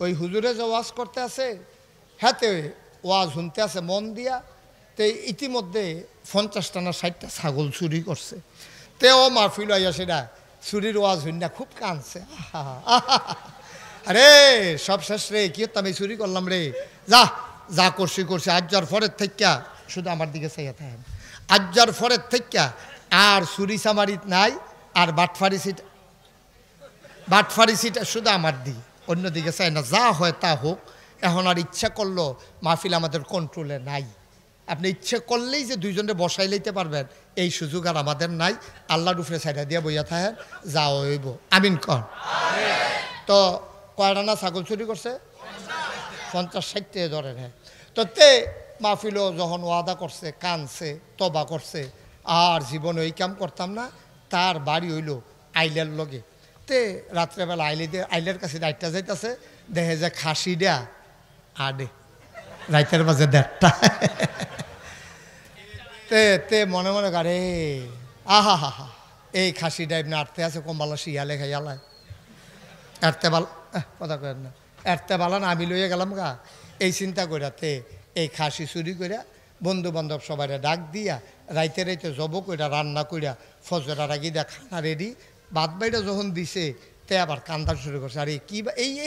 ওই হুজুরে যে ওয়াজ করতে আছে হাতে ওয়াজ শুনতে আছে মন দিয়া। তো ইতিমধ্যে 50টা না 60টা ছাগল চুরি করছে। তেও মাহফিল আইয়া সেটা চুরির ওয়াজ শুননা খুব কাঁদছে। আরে সব শেষ রে, কি হতো আমি চুরি করলাম রে, যা যা করছি করছি, আজ যার পরের থেকে শুধু আমার দিকে চাইয়া থাকেন, আজ যার পরের থেকে আর চুরি চামারিত নাই, আর বাটফারি সিটা শুধু আমার দিকে, অন্যদিকে চাই না, যা হয় তা হোক। এখন আর ইচ্ছা করলো মাহফিল আমাদের কন্ট্রোলে নাই। আপনি ইচ্ছে করলেই যে দুইজনে বসাই লইতে পারবেন এই সুযোগ আর আমাদের নাই। আল্লাহর উপরে সাইডা দিয়া বইয়া থাকেন, যা হইব। আমিন কর। তো কয়টা না ছাগল চুরি করছে? 50-60 ধরেন। হ্যাঁ, তো তে মাহফিলও যখন ওয়াদা করছে, কানছে, তবা করছে, আর জীবনে ওই কাম করতাম না। তার বাড়ি হইল আইলের লগে। তে রাত্রেবেলা আইলের কাছে রাইটটা যাইতেছে, দেখে যে খাসি দেয়া আডে রাইতের মাঝে 1.5টা। তে মনে মনে গাড়ে আহা হা হা, এই খাসি ডাইব না আটতে আছে কম্বালা শিয়ালে খাইয়ালায় এরতে বাল কথা কেন না, এরতে বালা না আমি লইয়া গেলাম গা। এই চিন্তা কইরাতে এই খাসি চুরি কইরা বন্ধু বান্ধব সবাই ডাক দিয়া রাইতে রাইতে জব কইরা রান্না কইরা ফজরার আগে দিয়া খানা রেডি। বাদ বাইটা যখন দিছে তে আবার কান্দা শুরু করছে। আরে কি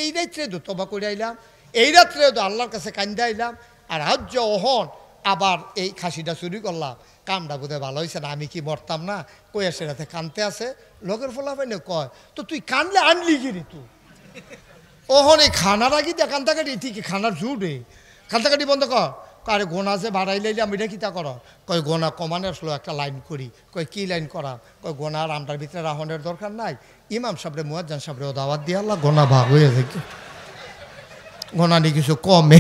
এই রাত্রে তো তবা করে আইলাম, এই রাত্রে তো আল্লাহর কাছে কান্দা আইলাম, আর আজ ওহন আবার এই খাসিটা চুরি করলাম, কামটা বোধহয় ভালো হয়েছে না, আমি কি মরতাম না। কই আসে রাতে কানতে আছে, লোকের ফলা পাই না কয় তো তুই কানলে আনলি কিনি তুই ওহন এই খানার আগে দিয়ে কান্তাকাটি ঠিকই খানার জুড়ে কান্তাকাটি বন্ধ কর। আরে গোনা যে বাড়াই লাইলে আমি এটা কিতা কর, কয় গোনা কমানে আসলো একটা লাইন করি। কয় কি লাইন করা, কয় গোনার আমটার ভিতরে রাহনের দরকার নাই, ইমাম সাহেবরে মুয়াজ্জিন সাহেবরে দাওয়াত দিয়ে আল্লাহ গোনা ভাগ হয়ে যায়, গোনা নিয়ে কিছু কমে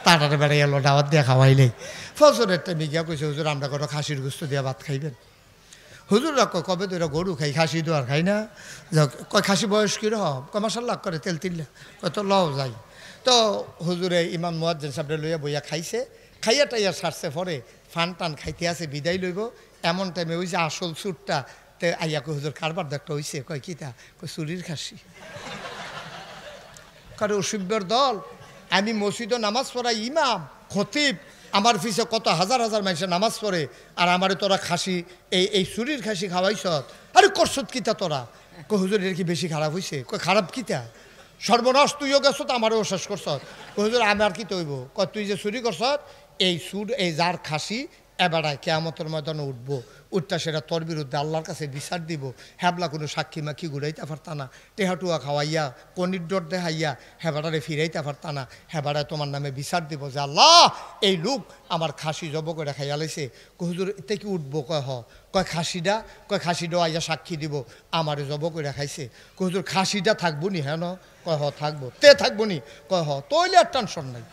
তাড়াতাড়ি বেড়ে গেল দাওয়াত দিয়ে খাওয়াইলেই। ফজরের টাইমে গিয়া কইছে হুজুর আমরা কোনো খাসির গোস্ত দিয়ে ভাত খাইবেন। হুজুররা কয় কবে তো এরা গরু খাই, খাসি তো আর খাই না। কয় খাসি বয়স কীরকম, কয় মাসাল্লাহ করে তেল তিল্লা, কয় তো লও যাই। তো হুজুরে ইমাম মুয়াজ্জিন সাহেবরে লইয়া বইয়া খাইছে, খাইয়া টাইয়া সারছে, পরে ফান টান খাইতে আছে বিদায় লইব। এমন টাইমে ওই যে আসল সুরটা তে আইয়া কই হুজুর কারবার দেখটা হইছে, কয় কিতা, কয় চুরির খাসি। কারো অসভ্যের দল, আমি মসজিদে নামাজ পড়াই ইমাম খতিব, আমার পিছে কত হাজার হাজার মানুষের নামাজ পড়ে, আর আমারে তোরা খাসি এই চুরির খাসি খাওয়াইছ, আরে করছত কিতা তোরা। কই হুজুর এর কি বেশি খারাপ হয়েছে, কই খারাপ কিতা, সর্বনাশ তুইও গেছ তো আমারও শেষ করছ। কই হুজুর আমার কি তৈব, কয় তুই যে চুরি করছ এই সুর এই যার খাসি এবারায় কেয়ামতের ময়দানে উঠবো, উঠটা সেটা তোর বিরুদ্ধে আল্লাহর কাছে বিচার দিব। হ্যাবলা কোনো সাক্ষী মাক্ষী ঘুরাইতে পারতা না, টেহাটুয়া খাওয়াইয়া কনির ডর দেখাইয়া হেবাটারে ফিরাইতে পারতা না। হেবারায় তোমার নামে বিচার দিব যে আল্লাহ এই লোক আমার খাসি জব করে খাইয়া লাইছে। হুজুর এতে কি উঠবো, কয় হ, কয় খাসিটা, কয় খাসিটাও আইয়া সাক্ষী দিব আমারে জব করে খাইছে। হুজুর খাসিটা থাকবো নি, হ্যাঁ ন, কয় হ থাকবো, তে থাকবো নি, কয় হ, তৈলে আর টেনশন নাই।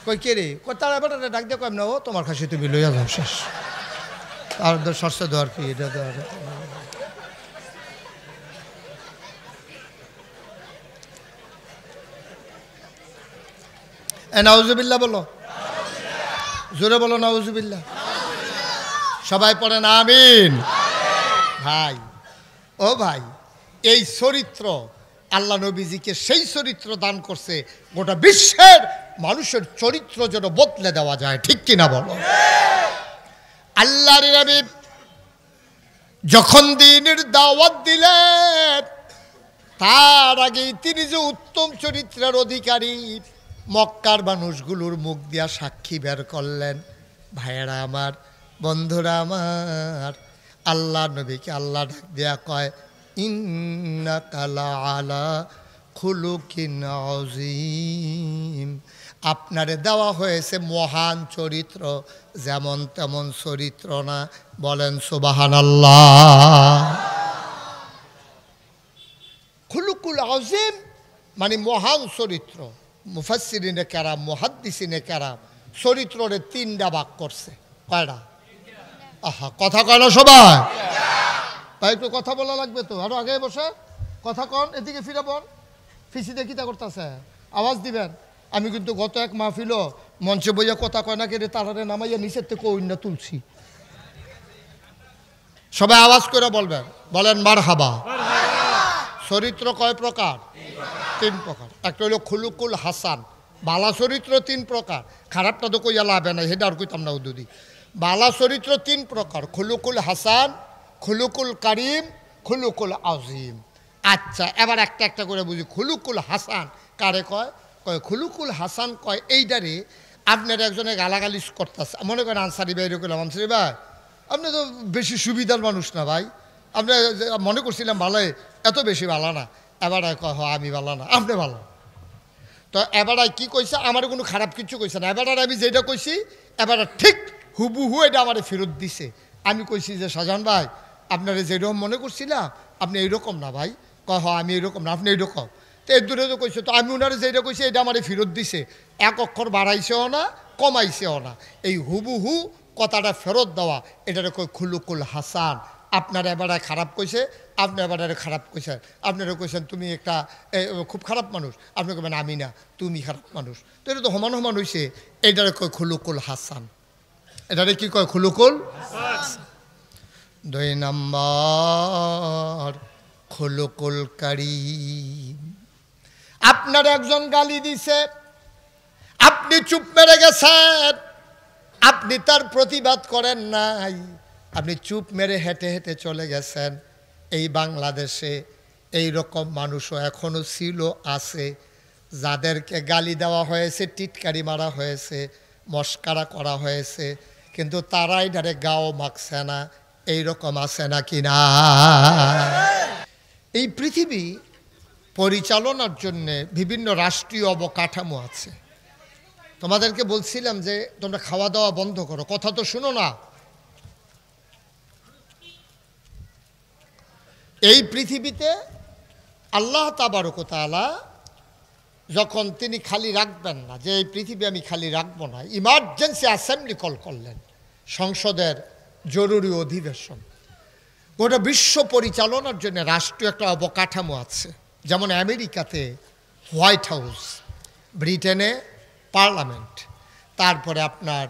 কই কে রে, কয় তারা বেটারে ডাক দিয়ে কয় না, ও তোমার খাসি তুমি লইয়া যাও শেষ, আর শস্য দেওয়ার কি এটা দেওয়ার। নাউজুবিল্লাহ বলো, জোরে বলো নাউজুবিল্লাহ, সবাই পড়েন আমিন। ভাই ও ভাই, এই চরিত্র আল্লাহ নবীজিকে সেই চরিত্র দান করছে গোটা বিশ্বের মানুষের চরিত্র যেন বদলে দেওয়া যায়, ঠিক কিনা বলো। আল্লাহর নবী যখন দ্বীনের দাওয়াত দিলেন, তার আগেই তিনি যে উত্তম চরিত্রের অধিকারী মক্কার মানুষগুলোর মুখ দিয়া সাক্ষী বের করলেন। ভাইয়েরা আমার, বন্ধুরা আমার, আল্লাহ নবীকে আল্লাহ ডাক দিয়া কয় ইন্নাকা লাআলা খুলুকিন আযীম, আপনারে দেওয়া হয়েছে মহান চরিত্র, যেমন তেমন চরিত্র না। বলেন সুবহানাল্লাহ। খুলুকুল আযীম মানে মহান চরিত্র। মুফাসসিরিনে কেরাম, মুহাদ্দিসিনে কেরাম চরিত্ররে 3টা ভাগ করছে। কয়টা? আহা, কথা কয় না সবাই, তাই একটু কথা বলা লাগবে তো। আরো আগে বসে কথা কন, এদিকে ফিরে বল, ফিসিতে কিতা করতেছে আওয়াজ দিবেন। আমি কিন্তু গত এক মাহফিল মঞ্চে বইয়া কথা কয় না কেটে তারারে নামাইয়া নিচের থেকে কইনা তুলছি। সবাই আওয়াজ করে বলবেন, বলেন মারহাবা। চরিত্র কয় প্রকার? তিন প্রকার। একটা হলো খুলুকুল হাসান, বালা চরিত্র তিন প্রকার, খারাপটা তো কইয়া লাভে নাই, সেটা আর কইতাম না উদ্যুদি। বালা চরিত্র তিন প্রকার, খুলুকুল হাসান, খুলুকুল কারিম, খুলুকুল আজিম। আচ্ছা, এবার একটা একটা করে বুঝি। খুলুকুল হাসান কারে কয়? কয় খুলুকুল হাসান কয় এইটারে আপনার একজনে গালাগালি করতেছে, মনে করেন আনসারি ভাই, এরকম আনসারি ভাই আপনি তো বেশি সুবিধার মানুষ না ভাই, আপনি মনে করছিলাম ভালো, এত বেশি ভালো না। এবার কয় হ আমি ভালো না, আপনি ভালো। তো এবার কি কইছে? আমার কোনো খারাপ কিছু কইছে না। এবার আমি যেটা কইছি এবার ঠিক হুবহু এটা আমার ফেরত দিছে। আমি কইছি যে শাহজাহান ভাই আপনারা যেরকম মনে করছিলাম আপনি এইরকম না ভাই। কয় হ আমি এইরকম না, আপনি এইরকম। তো এর দূরে তো কইছে, তো আমি ওনারা যেটা কইছি এটা আমার ফেরত দিছে, এক অক্ষর বাড়াইছেও না কমাইছেও না। এই হুবহু কথাটা ফেরত দেওয়া, এটারে কই খুলুকুল হাসান। আপনারা এবারে খারাপ কইছে, আপনি এবারে খারাপ কইছেন, আপনারা কইছেন তুমি একটা খুব খারাপ মানুষ, আপনি কইবেন আমি না তুমি খারাপ মানুষ। তো এটা তো সমান সমান হয়েছে, এটারে কয় খুলুকুল হাসান। এটারে কি কয়? খুলুকুল হাসান। 2 নম্বর খুলুকুল কারীম। আপনার একজন গালি দিছে, আপনি চুপ মেরে গেছেন, আপনি তার প্রতিবাদ করেন নাই, আপনি চুপ মেরে হেঁটে হেঁটে চলে গেছেন। এই বাংলাদেশে এই রকম মানুষও এখনো ছিল, আছে, যাদেরকে গালি দেওয়া হয়েছে, টিটকারি মারা হয়েছে, মস্কারা করা হয়েছে, কিন্তু তারাই ডাইরেক্ট গাও মাখছে না। এইরকম আছে নাকি না? এই পৃথিবী পরিচালনার জন্যে বিভিন্ন রাষ্ট্রীয় অবকাঠামো আছে। তোমাদেরকে বলছিলাম যে তোমরা খাওয়া দাওয়া বন্ধ করো, কথা তো শুনো না। এই পৃথিবীতে আল্লাহ তাবারক ওয়া তাআলা যখন তিনি খালি রাখবেন না, যে এই পৃথিবী আমি খালি রাখবো না, ইমার্জেন্সি অ্যাসেম্বলি কল করলেন, সংসদের জরুরি অধিবেশন। গোটা বিশ্ব পরিচালনার জন্য রাষ্ট্রীয় একটা অবকাঠামো আছে। যেমন আমেরিকাতে হোয়াইট হাউস, ব্রিটেনে পার্লামেন্ট, তারপরে আপনার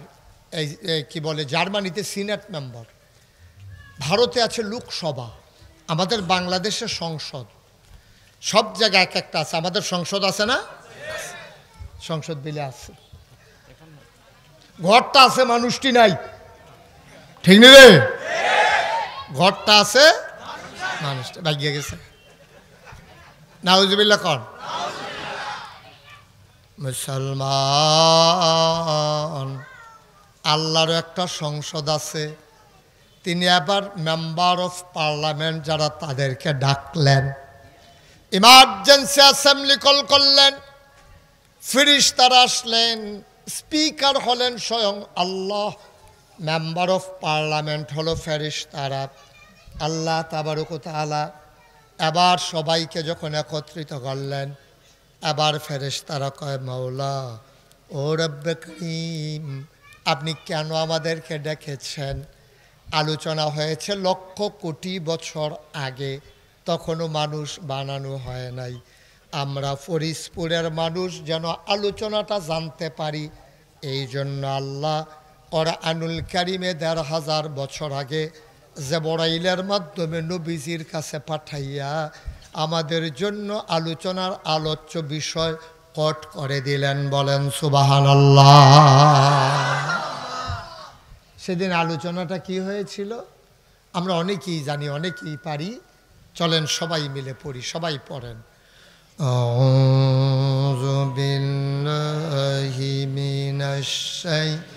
এই কি বলে জার্মানিতে সিনেট মেম্বার, ভারতে আছে লোকসভা, আমাদের বাংলাদেশের সংসদ, সব জায়গায় এক একটা আছে। আমাদের সংসদ আছে না? সংসদ বিলে আছে, ঘরটা আছে, মানুষটি নাই, ঠিক নেই রে? ঘরটা আছে, মানুষটা ভাগিয়ে গেছে। নাউজুবিল্লাহ কর। মুসলমান, আল্লাহর একটা সংসদ আছে, তিনি আবার মেম্বার অফ পার্লামেন্ট যারা, তাদেরকে ডাকলেন, ইমার্জেন্সি অ্যাসেম্বলি কল করলেন, ফেরেশতারা আসলেন, স্পিকার হলেন স্বয়ং আল্লাহ, মেম্বার অফ পার্লামেন্ট হলো ফেরেশতারা, আল্লাহ তাবারক ওয়া তাআলা। এবার সবাইকে যখন একত্রিত করলেন, এবার ফেরেশতারা কয় মাওলা ও রব্বে করিম, আপনি কেন আমাদেরকে ডেকেছেন? আলোচনা হয়েছে লক্ষ কোটি বছর আগে, তখনও মানুষ বানানো হয় নাই। আমরা ফরিদপুরের মানুষ যেন আলোচনাটা জানতে পারি, এই জন্য আল্লাহ কোরআনুল কারীমে ১৫০০ বছর আগে জিবরাইলের মাধ্যমে নবীজির কাছে পাঠাইয়া আমাদের জন্য আলোচনার আলোচ্য বিষয় কট করে দিলেন। বলেন সুবহানাল্লাহ। সেদিন আলোচনাটা কি হয়েছিল আমরা অনেকেই জানি, অনেকেই পারি। চলেন সবাই মিলে পড়ি, সবাই পড়েন। আউযু বিল্লাহি মিনাশ শাইতানির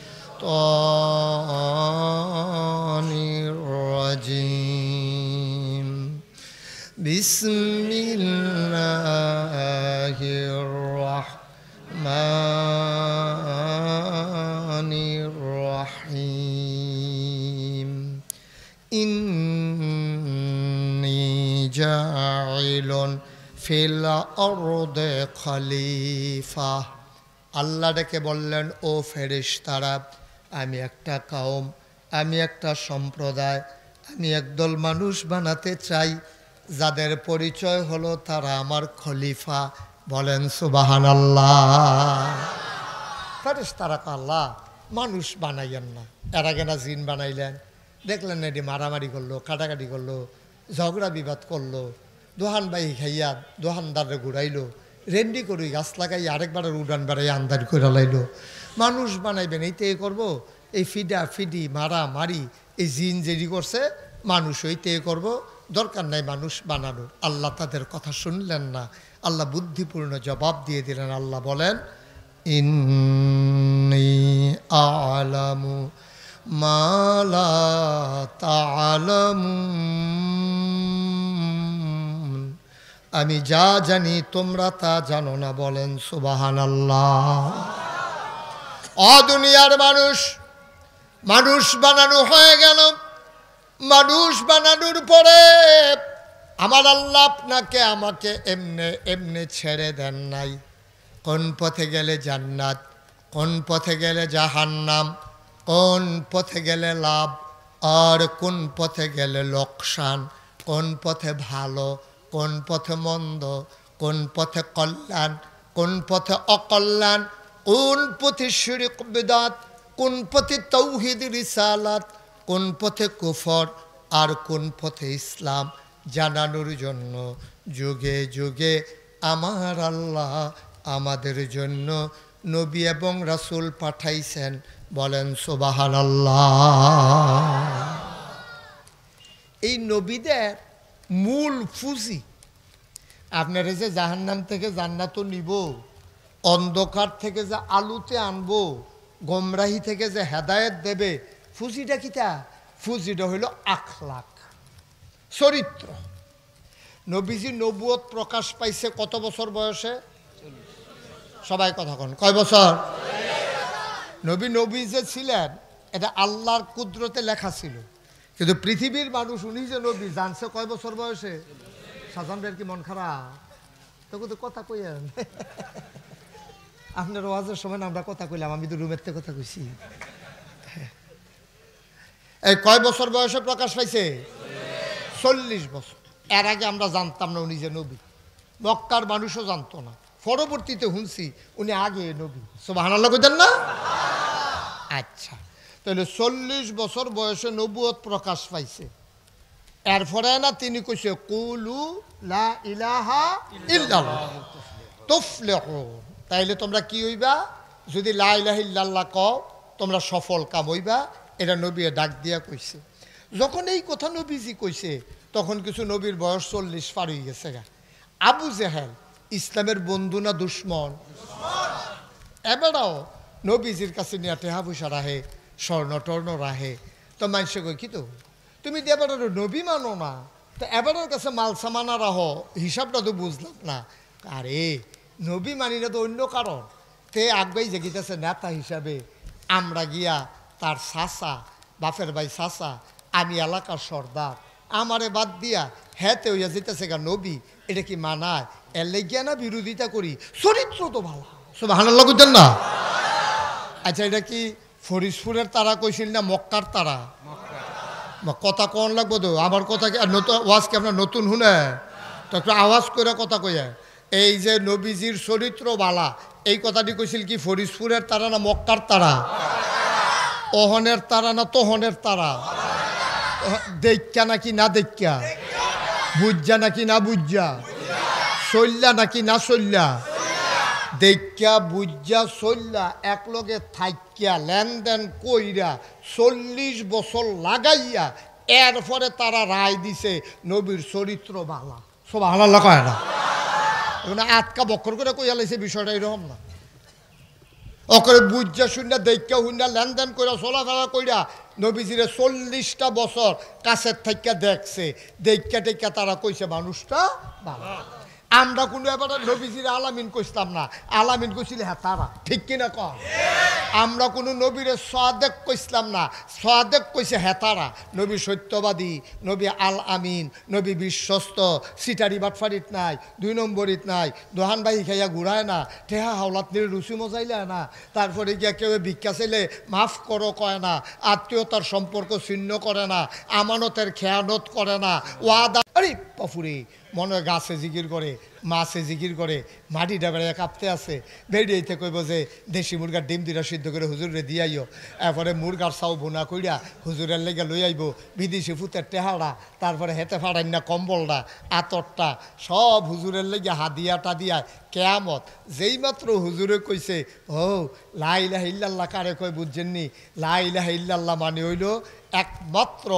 রাজিম। বিসমিল্লাহির রাহমানির রাহিম। ইন্নী জাইলুন ফিল আরদে খলিফা। আল্লাহ ডেকে বললেন, ও ফেরেশতারা, আমি একটা কওম, আমি একটা সম্প্রদায়, আমি একদল মানুষ বানাতে চাই, যাদের পরিচয় হলো তারা আমার খলিফা। বলেন সুবহানাল্লাহ। ফেরেশতারা কয়, আল্লাহ মানুষ বানাইয়েন না, এর আগে না জিন বানাইলেন? দেখলেন না এটি মারামারি করলো, কাটাকাটি করলো, ঝগড়া বিবাদ করলো, দোহান বাই খাইয়া দোহানদারে ঘুরাইলো, রেন্ডি করি গাছ লাগাই আরেকবারের উড়ান বেড়াই আন্দার করে লাইলো মানুষ বানাইবেন এইতে করব এই ফিডা ফিডি মারা মারি এই জিন জেরি করছে মানুষ হইতে করব দরকার নাই মানুষ বানানোর আল্লাহ তাদের কথা শুনলেন না আল্লাহ বুদ্ধিপূর্ণ জবাব দিয়ে দিলেন আল্লাহ বলেন ইন্নী আ'লামু মা লা তা'লামুন আমি যা জানি তোমরা তা জানো না বলেন সুবহানাল্লাহ দুনিয়ার মানুষ মানুষ বানানো হয়ে গেল মানুষ বানানোর পরে আমার আল্লাহ আপনাকে আমাকে এমনে এমনে ছেড়ে দেন নাই কোন পথে গেলে জান্নাত কোন পথে গেলে জাহান্নাম কোন পথে গেলে লাভ আর কোন পথে গেলে লোকসান কোন পথে ভালো কোন পথে মন্দ কোন পথে কল্যাণ কোন পথে অকল্যাণ কোন পথে শিরক বিদআত কোন পথে তাওহীদ রিসালাত কোন পথে কুফর আর কোন পথে ইসলাম জানানোর জন্য যুগে যুগে আমার আল্লাহ আমাদের জন্য নবী এবং রাসূল পাঠাইছেন বলেন সুবহানাল্লাহ এই নবীদের মূল পুঁজি আপনারা যে জাহান্নাম থেকে জান্নাত নিব অন্ধকার থেকে যে আলোতে আনবো গোমরাহি থেকে যে হেদায়েত দেবে পুঁজিটা কিটা পুঁজিটা হইল আখলাক চরিত্র নবীজি নবুয়ত প্রকাশ পাইছে কত বছর বয়সে সবাই কথা কন কয় বছর নবী যে ছিলেন এটা আল্লাহর কুদরতে লেখা ছিল কিন্তু পৃথিবীর মানুষ উনি যে নবী জানছে কয় বছর বয়সে সাজান ভাইয়ের কি মন খারাপ তখন তো কথা কইয়েন আপনার ওয়াজের সময় আমরা কথা কইলাম আমি তো রুমের থেকে কথা কইছি এই কয় বছর বয়সে প্রকাশ পাইছে 40 বছর এর আগে আমরা জানতাম না উনি যে নবী মক্কার মানুষও জানতো না পরবর্তীতে শুনছি উনি আগে নবী সুবহানাল্লাহ কইতেন না আচ্ছা তাহলে 40 বছর বয়সে নবুয়ত প্রকাশ পাইছে এরপরে না তিনি কইছে কুলু লা ইলাহা ইল্লাল্লাহ তুফলিহু তাইলে তোমরা কি হইবা যদি লা ইলাহা ইল্লাল্লাহ কও তোমরা সফল কাম হইবা এটা নবী ডাক দিয়া কইছে যখন এই কথা নবীজি কইছে তখন কিছু নবীর বয়স 40 পার হয়ে গেছে গা আবু জেহেল ইসলামের বন্ধু না দুশ্মন এবারও নবীজির কাছে নিয়ে টেহা পয়সা রাহে স্বর্ণ টর্ণ রাহে তো মানুষে কই কি তো তুমি তো এবার নবী মানো না তো এবারের কাছে মাল সামানা রাহো হিসাবটা তো বুঝলাম না আরে নবী মানি না তো অন্য কারণ তে আগবাই জেগিতেছে নেতা হিসাবে আমরা গিয়া তার চাচা বাপের ভাই চাচা আমি এলাকার সর্দার আমারে বাদ দিয়া হ্যাঁতে হইয়া যেতেছে গা নবী এটা কি মানায় এর লেগিয়া না বিরোধিতা করি চরিত্র তো ভালো সুবহানাল্লাহ কইতেন না আচ্ছা এটা কি ফরিদপুরের তারা কইছিল না মক্কার তারা কথা কোন লাগবো তো আমার কথা কি নতুন ওয়াজ কি আপনার নতুন শুনে তো একটু আওয়াজ করে কথা কইয়া এই যে নবীজির চরিত্র বালা এই কথাটি কইছিল কি ফরিদপুরের তারা না মক্কার তারা অহনের তারা না তোহনের তারা দেখা নাকি না দেখা বুঝা নাকি না বুঝা চল্লা নাকি না চল্লা দেখা বুঝা চল্লা একলগে থাইকিয়া লেনদেন কইরা 40 বছর লাগাইয়া এরপরে তারা রায় দিছে নবীর চরিত্র বালা সুবহানাল্লাহ কয় না এখন আটকা বক্কর করে কইয়া লাইছে বিষয়টা এরকম না ওকে বুঝা শুনে দেখা শুনে লেনদেন কইরা চলাফেরা কইরা নবীজিরে 40টা বছর কাছের থেকে দেখছে দেখা টেকা তারা কইছে মানুষটা ভালো আমরা কোনো এবার নবীজির আলামিন কইতাম না আলামিন কইছিল হ্যাঁ তারা ঠিক কিনা কম আমরা কোনো নবীরে সাদেক কইছিলাম না সাদেক কইছে হ্যাঁ তারা নবী সত্যবাদী নবী আল আমিন নবী বিশ্বস্ত সিটারি বাটফারিত নাই 2 নম্বরিত নাই দোহান বাই খাইয়া ঘুরায় না ঠেহা হাওলাত নিয়ে রুচি মজাইলে না তারপরে গিয়া কেউ ভিক্ষা চাইলে মাফ করো কয় না আত্মীয়তার সম্পর্ক ছিন্ন করে না আমানতের খেয়ানত করে না ওয়াদা আরে পাফুরে মনে গাছে জিকির করে মাছে জিকির করে মাটিটা বেড়ে কাঁপতে আছে বেরিয়েতে কইব যে দেশি মুরগার ডিম দুইটা সিদ্ধ করে হুজুরে দিয়াইও এরপরে মুরগার চাও ভুনা কইরা হুজুরের লেগে লই আইব বিদেশি ফুতের টেহাড়া তারপরে হেতে ফাড়াই না কম্বলটা আতরটা সব হুজুরের লেগে হাদিয়া টাদিয়া কেয়ামত যেই মাত্র হুজুরে কইছে ও লা ইলাহা ইল্লাল্লাহ কারে কয় বুঝছেননি লা ইলাহা ইল্লাল্লাহ মানে হইল একমাত্র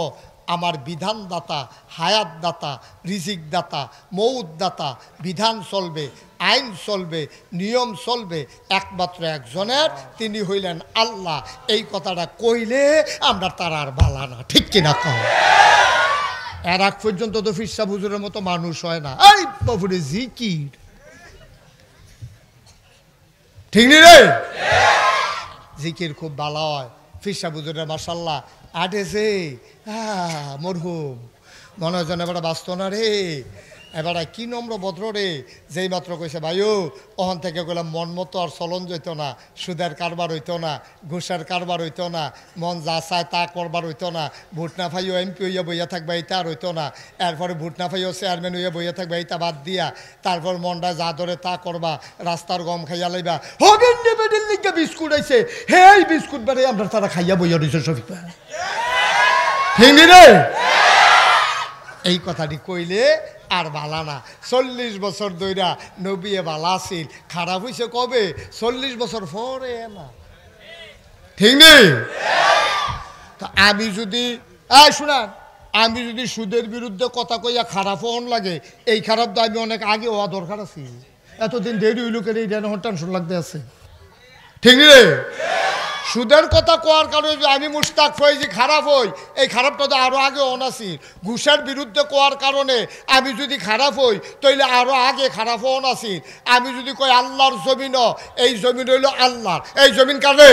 আমার বিধানদাতা হায়াতদাতা রিজিকদাতা মৌতদাতা বিধান চলবে আইন চলবে নিয়ম চলবে একমাত্র একজনের তিনি হইলেন আল্লাহ এই কথাটা কইলে আমরা তার আর বালা না ঠিক কিনা কও এর আগ পর্যন্ত তো ফিরসা হুজুরের মতো মানুষ হয় না এই বাবুরে জিকির ঠিক নি রে জিকির খুব ভালো হয় ফিরসা হুজুরের মাশাআল্লাহ আটেছে মরহুম মনে হয় যেন এবার বাঁচত না রে এবার কি নম্র ভদ্র রে যেই মাত্র কইছে ভাইও ওখান থেকে গেলাম মন মতো আর চলন যেত না সুদের কারবার হইতো না ঘুষের কারবার হইতো না মন যা চায় তা করবার হইতো না ভোট না পাইও এমপি হইয়া বইয়া থাকবে এইটা আর হইতো না এরপরে ভোট না পাইও চেয়ারম্যান হইয়া বইয়া থাকবে এইটা বাদ দিয়া তারপর মনটা যা ধরে তা করবা রাস্তার গম খাইয়া লাইবা হগেন নেবেডের লিগে বিস্কুট আইছে হে বিস্কুট বেড়ে আমরা তারা খাইয়া বইয়া দিছে শফিক ভাই ঠিক রে এই কথাটি কইলে আর বালা না 40 বছর ধইরা নবী বালা আছিল খারাপ হইছে কবে 40 বছর পরে না ঠিক নেই তা আমি যদি শুনান আমি যদি সুদের বিরুদ্ধে কথা কইয়া খারাপ হন লাগে এই খারাপ তো আমি অনেক আগে হওয়া দরকার আছে এতদিন দেরি হইল কেন এই টেনশন লাগতে আছে ঠিক রে সুদের কথা কোয়ার কারণে যে আমি মুশতাক ফয়েজি খারাপ হই এই খারাপটা তো আরও আগে অনাসি ঘুষের বিরুদ্ধে কোয়ার কারণে আমি যদি খারাপ হই তাইলে আরও আগে খারাপ হন আসি আমি যদি কই আল্লাহর জমিন এই জমিন হইল আল্লাহর এই জমিন কারে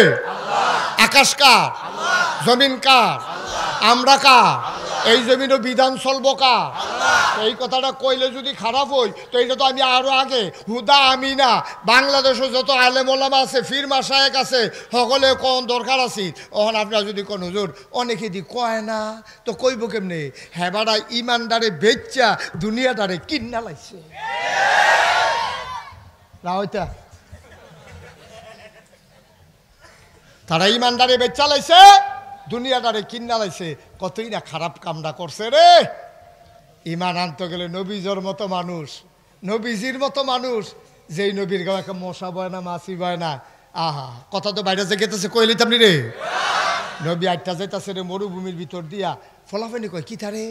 আকাশ কার জমিন কার আমরা কার এই জমিনও বিধান চলবো কার এই কথাটা কইলে যদি খারাপ হই তো এটা তো আমি আরো আগে হুদা আমি না বাংলাদেশে যত আলেম ওলামা আছে ফির মাশায়েখ আছে সকলে কোন দরকার আছে ওখান আপনারা যদি কোন হুজুর অনেকে দি কয় না তো কইব কেমনে হেবাড়া ইমানদারে বেচ্চা দুনিয়াটারে কিন্না লাইছে রাইতা তারা ইমানদারে বেচ্চা লাইছে দুনিয়াটারে কিন্না লাইছে কতই না খারাপ কামটা করছে রে ইমান আনতে গেলে নবীজর মতো মানুষ নবীজির মতো মানুষ যেই নবীর গাও একটা মশা বয় না মাছি বয় না আহা কথা তো বাইরে যে গেতেছে কইলি আপনি রে নবী আটটা যেতেছে রে মরুভূমির ভিতর দিয়া ফলাফেনি কয় কি তারে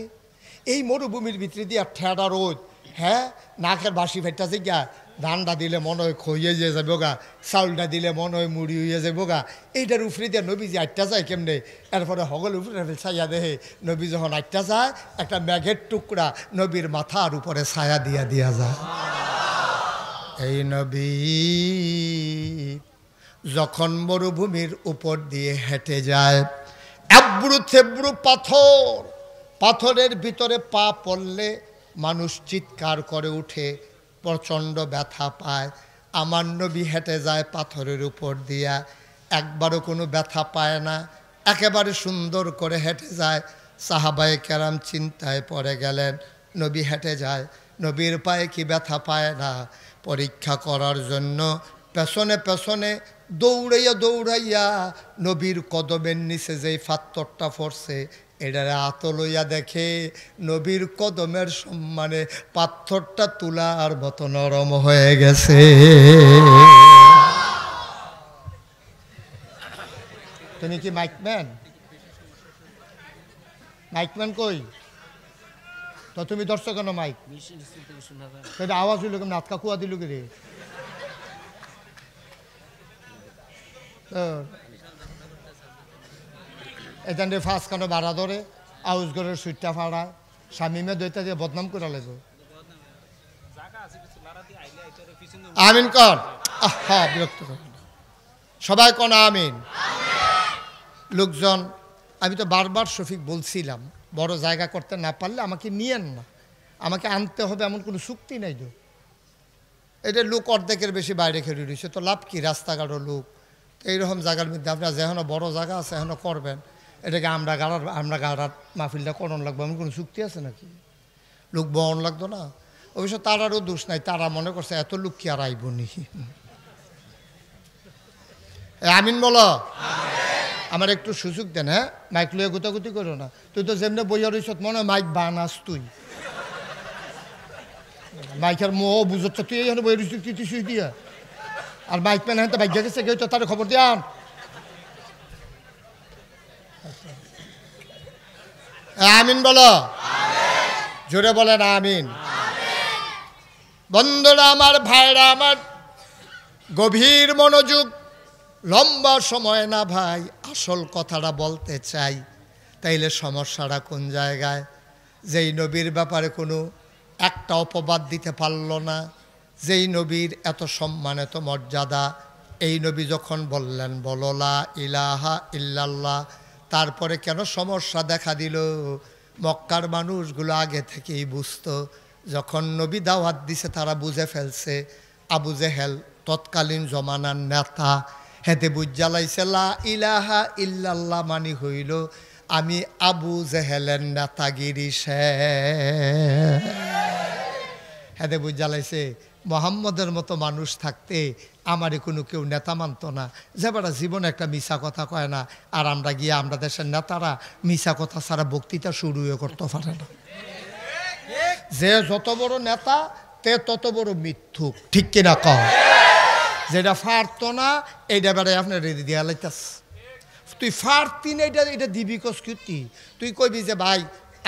এই মরুভূমির ভিতরে দিয়া ঠেডা রোদ হ্যাঁ নাকের বাসি ফেটটা যে গা ধানটা দিলে মনে হয় খইয়ে যে যাবো গা চাউলটা দিলে মনে হয় মুড়ি হইয়া যাবো গা এইটার উফরে দিয়া নবীজি আটটা যায় কেমনে এরপরে হগল উপরে ছায়া দেহে নবী যখন আটটা যায় একটা মেঘের টুকরা নবীর মাথার উপরে ছায়া দিয়া দিয়া যায় এই নবী যখন মরুভূমির উপর দিয়ে হেঁটে যায় এবড়ু থেবড়ু পাথরের ভিতরে পা পড়লে মানুষ চিৎকার করে উঠে প্রচণ্ড ব্যথা পায় আমার নবী হেঁটে যায় পাথরের উপর দিয়া একবারও কোনো ব্যথা পায় না একেবারে সুন্দর করে হেঁটে যায় সাহাবায়ে কেরাম চিন্তায় পড়ে গেলেন নবী হেঁটে যায় নবীর পায়ে কি ব্যথা পায় না পরীক্ষা করার জন্য পেছনে পেছনে দৌড়াইয়া নবীর কদমের নিচে যেই পাথরটা পড়ছে এটারে হাত লইয়া দেখে নবীর কদমের সম্মানে পাথরটা তুলার মতো নরম হয়ে গেছে তুমি কি মাইকম্যান কই তো তুমি দর্শক কেন মাইক আওয়াজ হইল কেমন আটকা কুয়া দিল কি রে এখান থেকে ফাঁস কানো ভাড়া ধরে আউস ঘরের সুইটটা ফাড়ায় স্বামীমে দইটা দিয়ে বদনাম করে লেগো আমিন কর হ্যাঁ বিরক্ত কর সবাই কোন আমিন লোকজন আমি তো বারবার শফিক বলছিলাম বড় জায়গা করতে না পারলে আমাকে নিয়েন না আমাকে আনতে হবে এমন কোনো চুক্তি নাই তো এটা লোক অর্ধেকের বেশি বাইরে খেলে রয়েছে তো লাভ কি রাস্তাঘাটও লোক তো এইরকম জায়গার মধ্যে আপনার যেখানে বড় জায়গা আছে এখনও করবেন এটাকে আমরা গাড়ার মাহফিলটা করণ লাগবো এমন কোনো চুক্তি আছে নাকি লোক বহন লাগতো না অবশ্য তারারও দোষ নাই, তারা মনে করছে এত লোক কি আর আইব নি। আমিন বলো। আমার একটু সুযোগ দেন। হ্যাঁ, মাইক লইয়া গুতাগুতি করো না। তুই তো যেমনি বইয়া রইছ মনে হয় মাইক বানাস তুই। মাইকের মোহ বুঝছ তুই এখানে বই রইছ তুই শুই দিয়া। আর মাইক ম্যান হ্যাঁ বাইক গেছে কেউ তো তার খবর দিয়ে আন। আমিন বলো। জোরে বলেন আমিন। বন্ধুরা আমার, ভাইরা আমার, গভীর মনোযোগ, লম্বা সময় না ভাই, আসল কথাটা বলতে চাই। তাইলে সমস্যাটা কোন জায়গায়? যেই নবীর ব্যাপারে কোনো একটা অপবাদ দিতে পারল না, যেই নবীর এত সম্মান এত মর্যাদা, এই নবী যখন বললেন বলো লা ইলাহা ইল্লাল্লাহ, তারপরে কেন সমস্যা দেখা দিল? মক্কার মানুষগুলো আগে থেকেই বুঝতো, যখন নবী দাওয়াত দিছে তারা বুঝে ফেলছে। আবু জেহেল তৎকালীন জমানার নেতা, হেতে বুঝালাইছে লা ইলাহা ইল্লাল্লাহ মানি হইল আমি আবু জেহেলের নেতাগিরি শেষ। হেতে বুঝালাইছে মোহাম্মদের মতো মানুষ থাকতে আমারে কোনো কেউ নেতা মানত না, যে বেটা জীবনে একটা মিছা কথা কয় না। আর আমরা গিয়ে আমরা দেশের নেতারা মিছা কথা ছাড়া বক্তৃতা শুরুও করতে পারে না। যে যত বড় নেতা তে তত বড় মিথ্যুক, ঠিক কিনা কও? যেটা ফারত না এইটা বেড়াই আপনার রেডি দিয়া লাইতাস। তুই ফারতি না, এটা দিবি কস্কুতি। তুই কইবি যে ভাই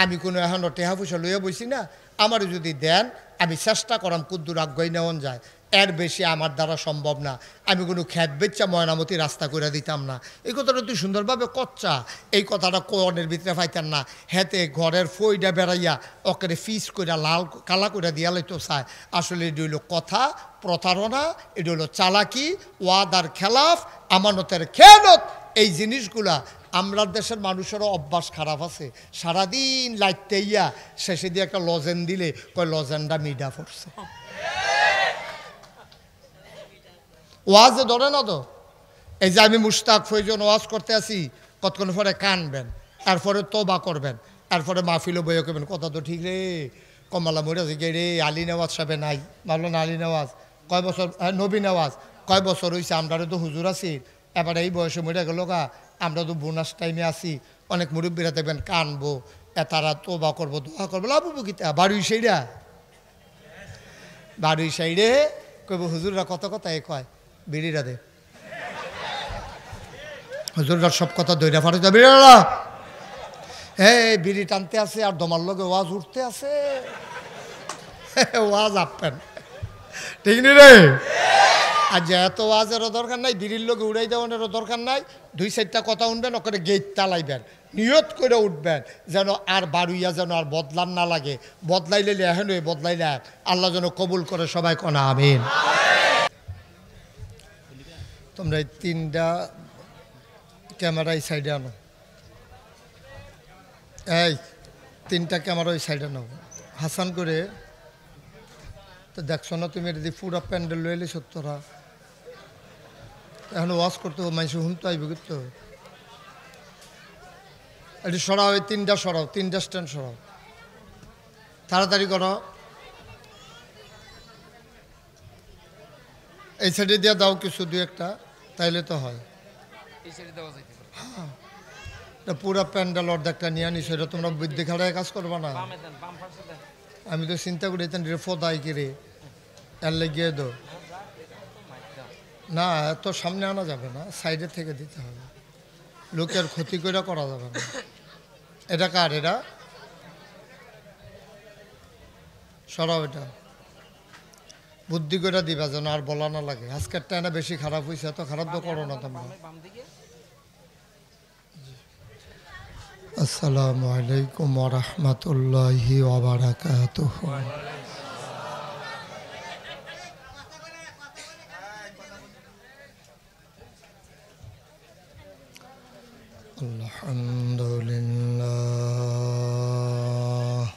আমি কোনো এখন টেহা পয়সা লইয়া বইছি না, আমারও যদি দেন আমি চেষ্টা করাম কুদ্দুর আগ্রহী নেওয়ান যায়, এর বেশি আমার দ্বারা সম্ভব না। আমি কোনো খ্যাত বেচ্চা ময়নামতি রাস্তা করে দিতাম না। এই কথাটা তুই সুন্দরভাবে কচ্চা, এই কথাটা কোনের ভিতরে পাইতেন না। হেতে ঘরের ফইটা বেড়াইয়া ওকে ফিস করে লাল কালা করে দিয়া লইতো চায়। আসলে এটি হইল কথা প্রতারণা, এটি হলো চালাকি, ওয়াদার খেলাফ, আমানতের খেয়ানত। এই জিনিসগুলা আমরা দেশের মানুষেরও অভ্যাস খারাপ আছে। সারাদিন লাইটতে ইয়া শেষে দিয়ে একটা লজেন দিলে কয় লজেনটা মিডা পড়ছে। ওয়াজে ধরে না তো। এই যে আমি মুশতাক ফৈজন ওয়াজ করতে আসি, কতক্ষণ পরে কানবেন, এরপরে তোবা করবেন, এরপরে মাহফিলও বইয়ে করবেন। কথা তো ঠিক রে, কমলা মরে আছে রে, আলী নেওয়াজ সাহেবে নাই, ভালো না আলী নেওয়াজ কয় বছর, নবী নেওয়াজ কয় বছর হয়েছে, আমরা তো হুজুর আছি, এবার এই বয়সে মরে গেল গা, আমরা তো বোনাস টাইমে আছি, অনেক মুরব্বীরা দেখবেন কানবো, তারা তোবা করবো, দোয়া করবো, লাভ গীতা বাড়ি সেইরা বাড়ি সাইডে কইব হুজুররা কত কথা এ কয় বিড়িরা দে, হুজুররা সব কথা দইরা ফাড়ে যাবে, হ্যাঁ বিড়ি টানতে আছে আর দমার লগে ওয়াজ উঠতে আছে, ওয়াজ আপেন ঠিক নি রে। আর যেহেতু ওয়াজেরও দরকার নাই, বিড়ির লোকে উড়াই দেওয়ানেরও দরকার নাই, 2-4টা কথা উঠবেন, ওখানে গেট তালাইবেন, নিয়ত করে উঠবেন যেন আর বাড়ুইয়া যেন আর বদলান না লাগে। বদলাইলে এখন বদলাইলে আল্লাহ যেন কবুল করে, সবাই কনা আমিন। তোমরা এই 3টা ক্যামেরা এই সাইডে আনো, এই 3টা ক্যামেরা ওই সাইডে আনো, হাসান করে। তো দেখছো না তুমি যদি পুরা প্যান্ডেল লইলে সত্যরা এখন ওয়াজ করতে মানুষ শুনতে আইব, কিন্তু এটি সরাও, এই 3টা সরাও, 3টা স্ট্যান্ড সরাও, তাড়াতাড়ি করো। এই সাইডে দিয়ে দাও কিছু 2-1টা, তাইলে তো হয়। হ্যাঁ, পুরা প্যান্ডেল অর্ধেকটা নিয়ে আনিস, এটা তোমরা বুদ্ধি খাড়ায় কাজ করবা না। আমি তো চিন্তা করি ফোদাই কিরে এর লেগিয়ে দো না, এত সামনে আনা যাবে না, সাইডে থেকে দিতে হবে, লোকের ক্ষতি করে করা যাবে না। এটা কার? এটা সরাও, এটা বুদ্ধি করে দিবা যেন আর বলা না লাগে। আজকের টাইমটা বেশি খারাপ হয়েছে, এত খারাপ তো করো না তোমরা। আসসালামু আলাইকুম ওয়া রাহমাতুল্লাহি ওয়া বারাকাতুহু। আলহামদুলিল্লাহ।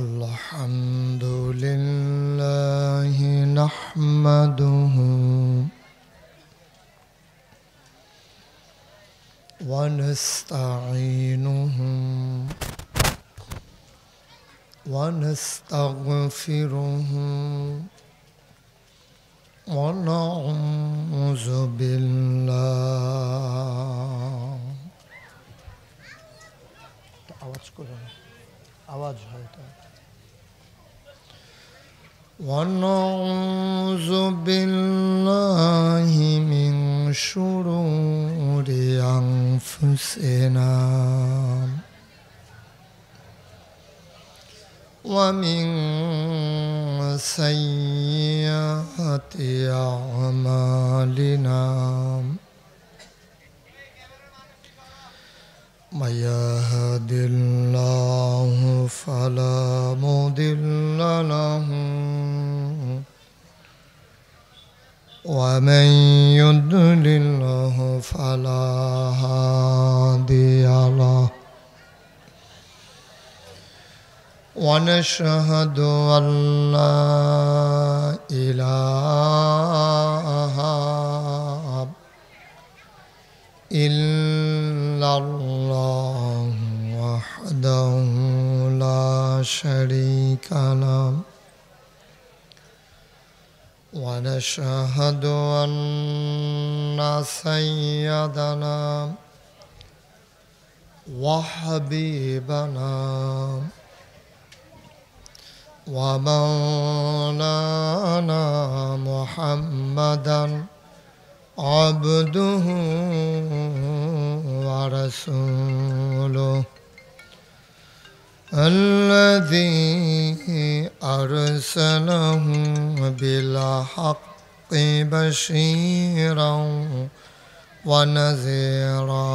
আলহামদুলিল্লাহি নাহমাদুহু ونستعينه ونستغفره ونعوذ بالله ونعوذ بالله من شرور أنفسنا ومن سيئات أعمالنا من يهد الله فلا مضل له ومن يضلله فلا هادي له ونشهد أن لا إله إلا الله وحده لا شريك له ونشهد أن سيدنا وحبيبنا ومولانا محمدا عبده ورسوله الذي أرسله بالحق بشيرا ونذيرا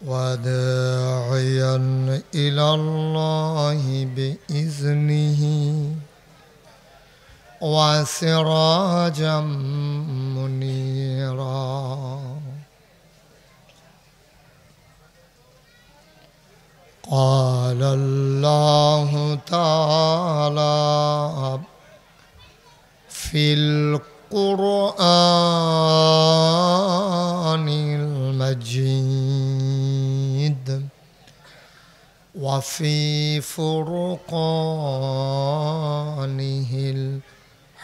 وداعيا إلى الله بإذنه وسراجا منيرا قال الله تعالى في القرآن المجيد وفي فرقانه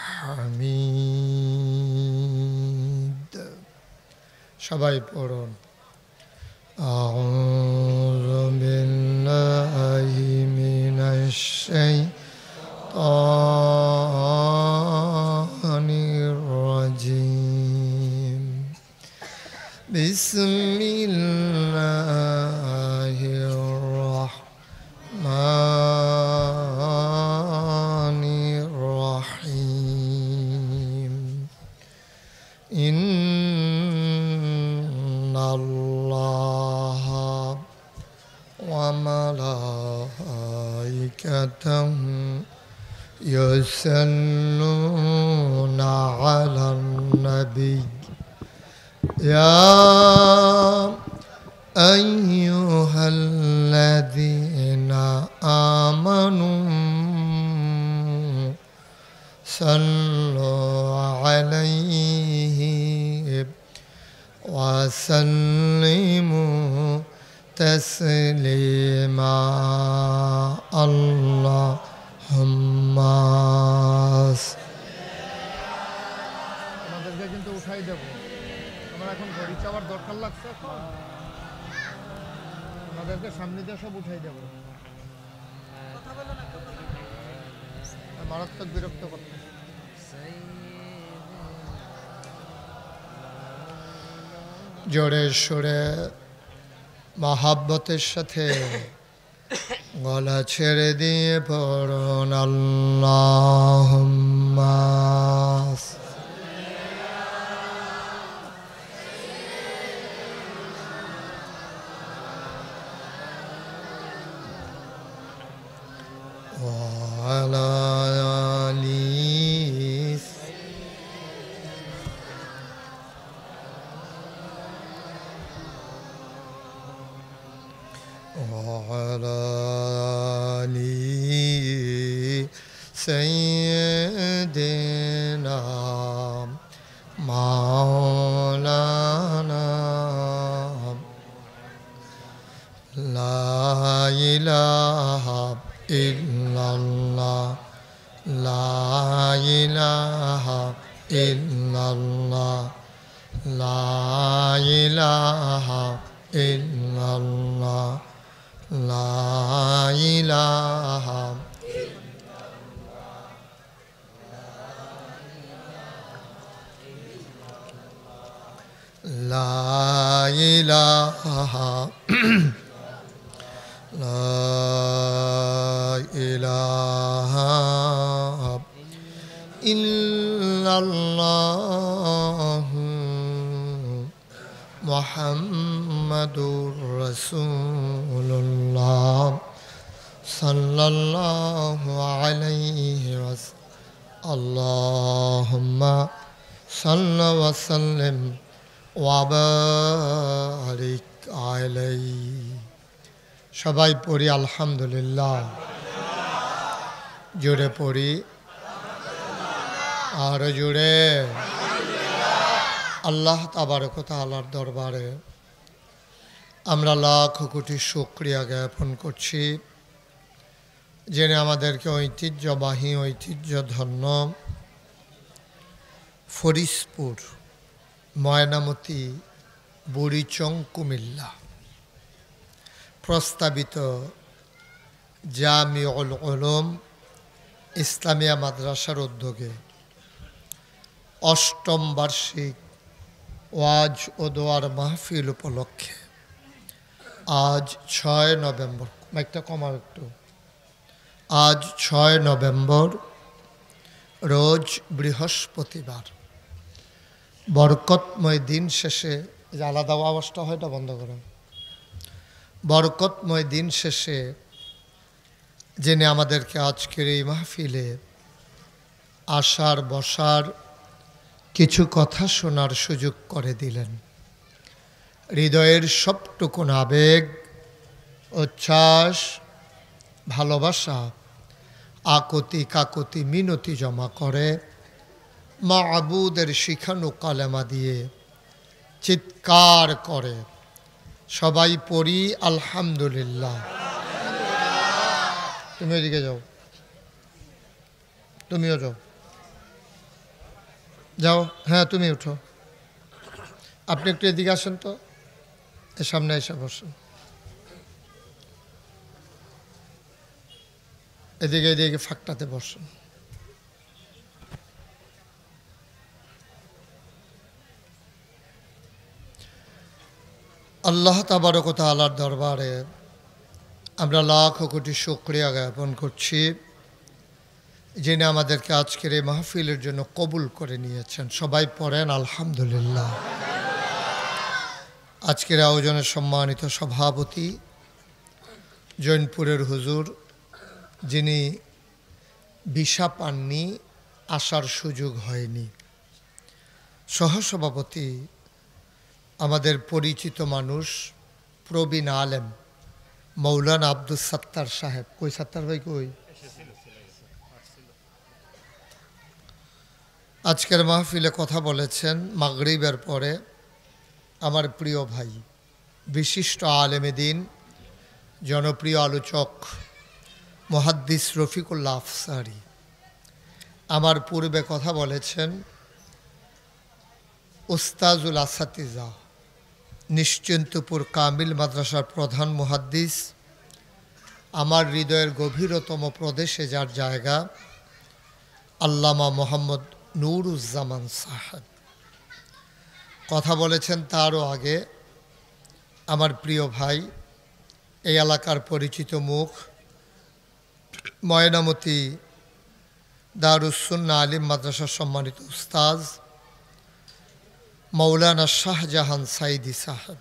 الحميد সবাই পড়ুন أعوذ بالله من الشيطان الرجيم بسم الله الرحمن الرحيم إن الله وملائكته يصلون على النبي يا أيها الذين آمنوا صلوا عليه وسلموا تسليما اللهم আমাদেরকে কিন্তু উঠাই দেব আমরা এখন ঘড়ি চাওয়ার দরকার লাগছে আমাদেরকে সামনে দিয়ে সব উঠাই দেব কথা বলো না মারাত্মক বিরক্ত করতে জোরে সোরে মহাব্বতের সাথে গলা ছেড়ে দিয়ে পড়ুন আল্লাহুম্মা ওয়া আলা আলি وعلى آل سيدنا مولانا ইল্লাল্লাহ লা ইলাহা لا إله لا إله إلا الله محمد رسول الله صلى الله عليه وسلم اللهم صل وسلم ওয়াবারিক আলাই সবাই পড়ি আলহামদুলিল্লাহ জোরে পড়ি আর জোরে আল্লাহ তাবারক ওয়া তাআলার দরবারে আমরা লাখ কোটি শুকরিয়া জ্ঞাপন করছি যিনি আমাদেরকে ঐতিহ্যবাহী ঐতিহ্যধন্য ফরিদপুর ময়নামতি বুড়িচং কুমিল্লা প্রস্তাবিত জামিউল উলুম ইসলামিয়া মাদ্রাসার উদ্যোগে অষ্টম বার্ষিক ওয়াজ ও দোয়ার মাহফিল উপলক্ষে আজ 6 নভেম্বর মাইকটা কমাও একটু আজ 6 নভেম্বর রোজ বৃহস্পতিবার বরকতময় দিন শেষে যে আলাদা আওয়াজটা হয়টা বন্ধ করেন বরকতময় দিন শেষে যিনি আমাদেরকে আজকের এই মাহফিলে আসার বসার কিছু কথা শোনার সুযোগ করে দিলেন হৃদয়ের সবটুকুন আবেগ উচ্ছ্বাস ভালোবাসা আকুতি কাকুতি মিনতি জমা করে মাবুদের শিখানো কালেমা দিয়ে চিৎকার করে সবাই পড়ি আলহামদুলিল্লাহ তুমি এদিকে যাও তুমিও যাও যাও হ্যাঁ তুমি উঠো আপনি একটু এদিকে আসেন তো এর সামনে এসে বসুন এদিকে এদিকে ফাঁকটাতে বসুন আল্লাহ তাবারক ওয়া তাআলার দরবারে আমরা লাখ কোটি শুকরিয়া জ্ঞাপন করছি যিনি আমাদেরকে আজকের এই মাহফিলের জন্য কবুল করে নিয়েছেন সবাই পড়েন আলহামদুলিল্লাহ আজকের আয়োজনের সম্মানিত সভাপতি জৈনপুরের হুজুর যিনি ভিসা পাননি আসার সুযোগ হয়নি সহসভাপতি আমাদের পরিচিত মানুষ প্রবীণ আলেম মৌলানা আব্দুস সাত্তার সাহেব কই সাত্তার ভাই কই আজকের মাহফিলে কথা বলেছেন মাগরিবের পরে আমার প্রিয় ভাই বিশিষ্ট আলেমে দ্বীন জনপ্রিয় আলোচক মুহাদ্দিস রফিকুল্লাহ আফসারী আমার পূর্বে কথা বলেছেন উস্তাজুল আসাতিজা নিশ্চিন্তপুর কামিল মাদ্রাসার প্রধান মুহাদ্দিস আমার হৃদয়ের গভীরতম প্রদেশে যার জায়গা আল্লামা মোহাম্মদ নুরুজ্জামান সাহেব কথা বলেছেন তারও আগে আমার প্রিয় ভাই এই এলাকার পরিচিত মুখ ময়নামতি দারুস সুন্নাহ আলিম মাদ্রাসার সম্মানিত উস্তাজ মৌলানা শাহজাহান সাইদি সাহেব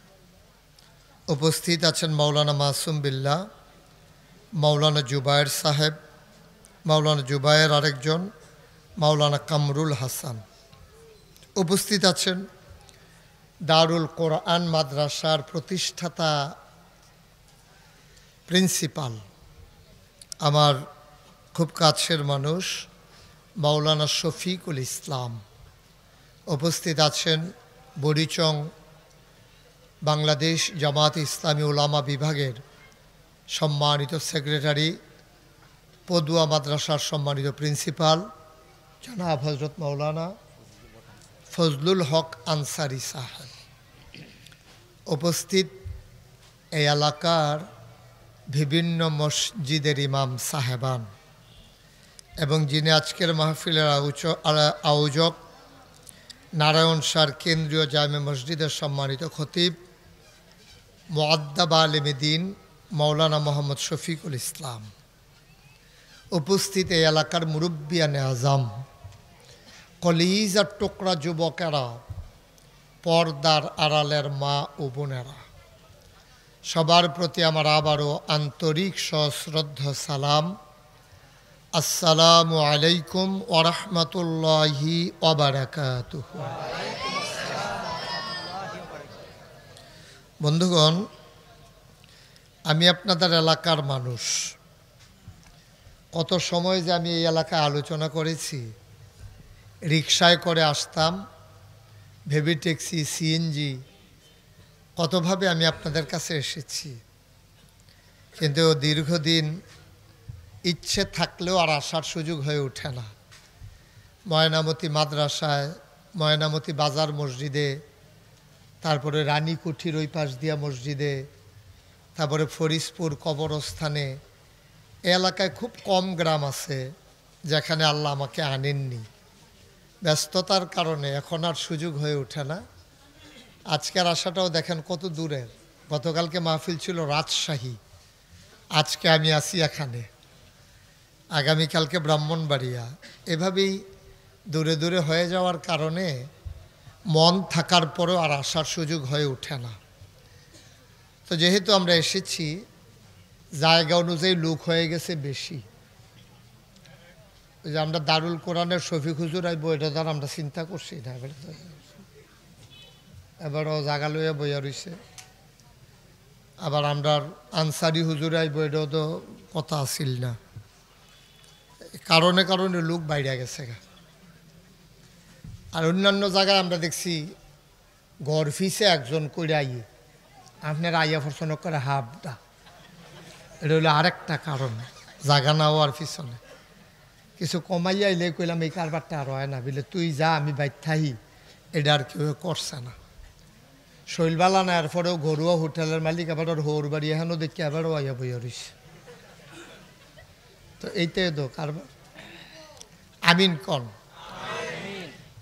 উপস্থিত আছেন মৌলানা মাসুম বিল্লাহ মৌলানা জুবায়ের সাহেব মৌলানা জুবায়ের আরেকজন মৌলানা কামরুল হাসান উপস্থিত আছেন দারুল কোরআন মাদ্রাসার প্রতিষ্ঠাতা প্রিন্সিপাল আমার খুব কাছের মানুষ মৌলানা শফিকুল ইসলাম উপস্থিত আছেন বুড়িচং বাংলাদেশ জামাত ইসলামী উলামা বিভাগের সম্মানিত সেক্রেটারি পদুয়া মাদ্রাসার সম্মানিত প্রিন্সিপাল জনাব হজরত মৌলানা ফজলুল হক আনসারি সাহেব উপস্থিত এই এলাকার বিভিন্ন মসজিদের ইমাম সাহেবান এবং যিনি আজকের মাহফিলের আয়োজক নারায়ণ শাহ কেন্দ্রীয় জামে মসজিদের সম্মানিত খতিব মুআদ্দাব আলেম দ্বীন মাওলানা মোহাম্মদ শফিকুল ইসলাম, উপস্থিত এই এলাকার মুরব্বিয়ানে আজম, কলিজার টুকরা যুবকেরা, পর্দার আড়ালের মা ও বোনেরা, সবার প্রতি আমার আবারও আন্তরিক সশ্রদ্ধ সালাম। আসসালামু আলাইকুম ওয়া রাহমাতুল্লাহি ওয়া বারাকাতুহু। বন্ধুগণ, আমি আপনাদের এলাকার মানুষ। কত সময় যে আমি এই এলাকায় আলোচনা করেছি, রিকশায় করে আসতাম, ভেবি ট্যাক্সি, সিএনজি, কতভাবে আমি আপনাদের কাছে এসেছি, কিন্তু দীর্ঘদিন ইচ্ছে থাকলেও আর আসার সুযোগ হয়ে ওঠে না। ময়নামতি মাদ্রাসায়, ময়নামতি বাজার মসজিদে, তারপরে রানীকুঠির ওই পাশ দিয়া মসজিদে, তারপরে ফরিদপুর কবরস্থানে। এ এলাকায় খুব কম গ্রাম আছে যেখানে আল্লাহ আমাকে আনেননি। ব্যস্ততার কারণে এখন আর সুযোগ হয়ে ওঠে না। আজকের আশাটাও দেখেন কত দূরের। গতকালকে মাহফিল ছিল রাজশাহী, আজকে আমি আছি এখানে, আগামীকালকে ব্রাহ্মণবাড়িয়া। এভাবেই দূরে দূরে হয়ে যাওয়ার কারণে মন থাকার পরেও আর আসার সুযোগ হয়ে ওঠে না। তো যেহেতু আমরা এসেছি, জায়গা অনুযায়ী লোক হয়ে গেছে বেশি। যে আমরা দারুল কোরআনের শফিক হুজুর আইব, এটা দ্বারা আমরা চিন্তা করছি না। এবারও জাগা লইয়া বইয়া রয়েছে। আবার আমরা আনসারি হুজুর আইব, এটাও তো কথা আসিল না। কারণে কারণে লোক বাইরে গেছে। আর অন্যান্য জায়গায় আমরা দেখছি ঘর ফিসে একজন করে আইয়ে, আপনার আইয়া ফরসন করে হাফটা। এটা হলো আরেকটা কারণ, জায়গা না হওয়ার পিছনে। কিছু কমাইয়া আইলে কইলাম এই কারবারটা আর হয় না, বলে তুই যা, আমি বাইর থাহি, এটা আর কেউ করছে না। শৈলবালা না, এরপরেও ঘরুয়া হোটেলের মালিক আবার ওর হৌর বাড়ি এখানেও দেখি আবারও আইয়া বইয়া রইছে। তো এইটাই তো কারবার। আমিন কন।